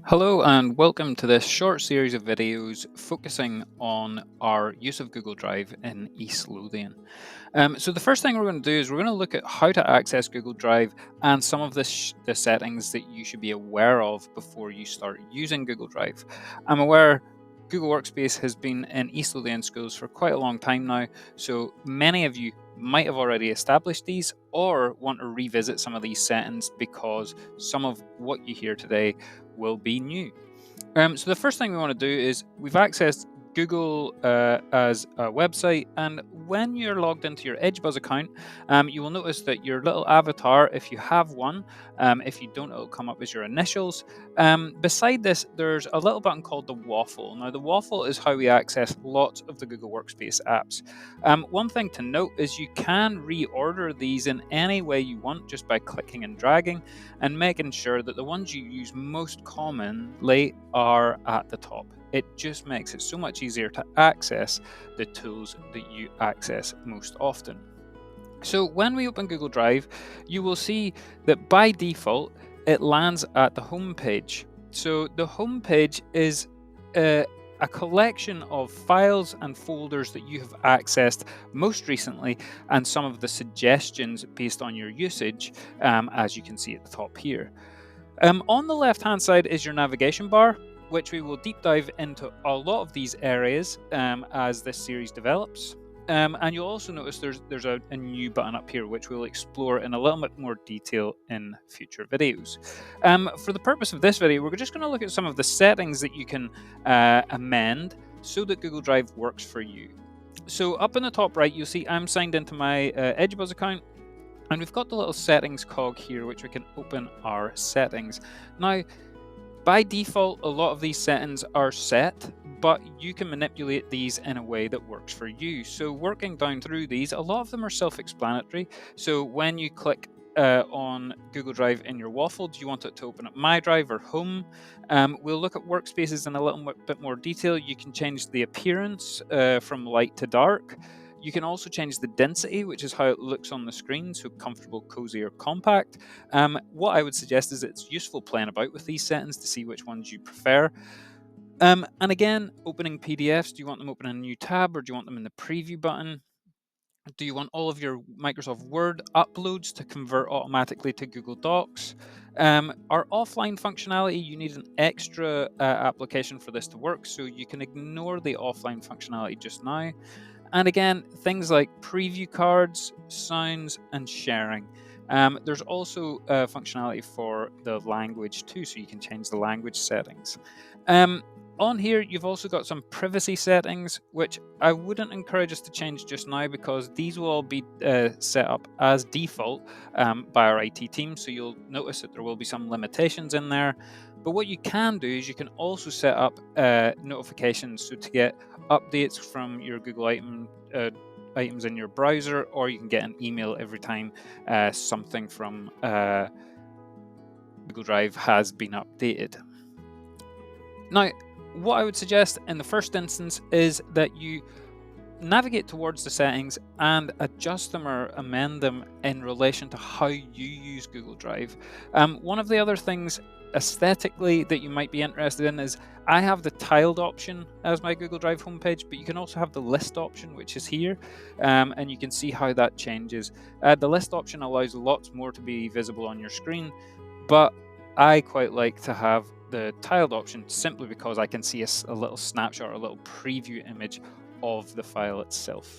Hello and welcome to this short series of videos focusing on our use of Google Drive in East Lothian. So the first thing we're going to do is we're going to look at how to access Google Drive and some of the settings that you should be aware of before you start using Google Drive. I'm aware Google Workspace has been in East Lothian schools for quite a long time now, so many of you might have already established these or want to revisit some of these settings because some of what you hear today will be new. So the first thing we want to do is we've accessed Google as a website, and when you're logged into your Edgebuzz account, you will notice that your little avatar, if you have one, if you don't, it'll come up as your initials. Beside this, there's a little button called the waffle. Now, the waffle is how we access lots of the Google Workspace apps. One thing to note is you can reorder these in any way you want just by clicking and dragging and making sure that the ones you use most commonly are at the top. It just makes it so much easier to access the tools that you access most often. So when we open Google Drive, you will see that by default, it lands at the home page. So the home page is a collection of files and folders that you have accessed most recently and some of the suggestions based on your usage, as you can see at the top here. On the left-hand side is your navigation bar, which we will deep dive into a lot of these areas as this series develops. And you'll also notice there's a new button up here, which we'll explore in a little bit more detail in future videos. For the purpose of this video, we're just going to look at some of the settings that you can amend so that Google Drive works for you. So up in the top right, you'll see I'm signed into my Edgebuzz account. And we've got the little settings cog here, which we can open our settings. Now, by default, a lot of these settings are set, but you can manipulate these in a way that works for you. So working down through these, a lot of them are self-explanatory. So when you click on Google Drive in your waffle, do you want it to open up My Drive or Home? We'll look at workspaces in a little bit more detail. You can change the appearance from light to dark. You can also change the density, which is how it looks on the screen, so comfortable, cozy, or compact. What I would suggest is it's useful playing about with these settings to see which ones you prefer. And again, opening PDFs, do you want them open in a new tab or do you want them in the preview button? Do you want all of your Microsoft Word uploads to convert automatically to Google Docs? Our offline functionality, you need an extra application for this to work, so you can ignore the offline functionality just now. And again, things like preview cards, sounds, and sharing. There's also functionality for the language too, so you can change the language settings. On here, you've also got some privacy settings, which I wouldn't encourage us to change just now because these will all be set up as default by our IT team. So you'll notice that there will be some limitations in there. But what you can do is you can also set up notifications. So to get updates from your Google items in your browser, or you can get an email every time something from Google Drive has been updated. Now, what I would suggest in the first instance is that you navigate towards the settings and adjust them or amend them in relation to how you use Google Drive. One of the other things aesthetically that you might be interested in is I have the tiled option as my Google Drive homepage, but you can also have the list option, which is here, and you can see how that changes. The list option allows lots more to be visible on your screen, but I quite like to have the tiled option simply because I can see a little snapshot or a little preview image of the file itself.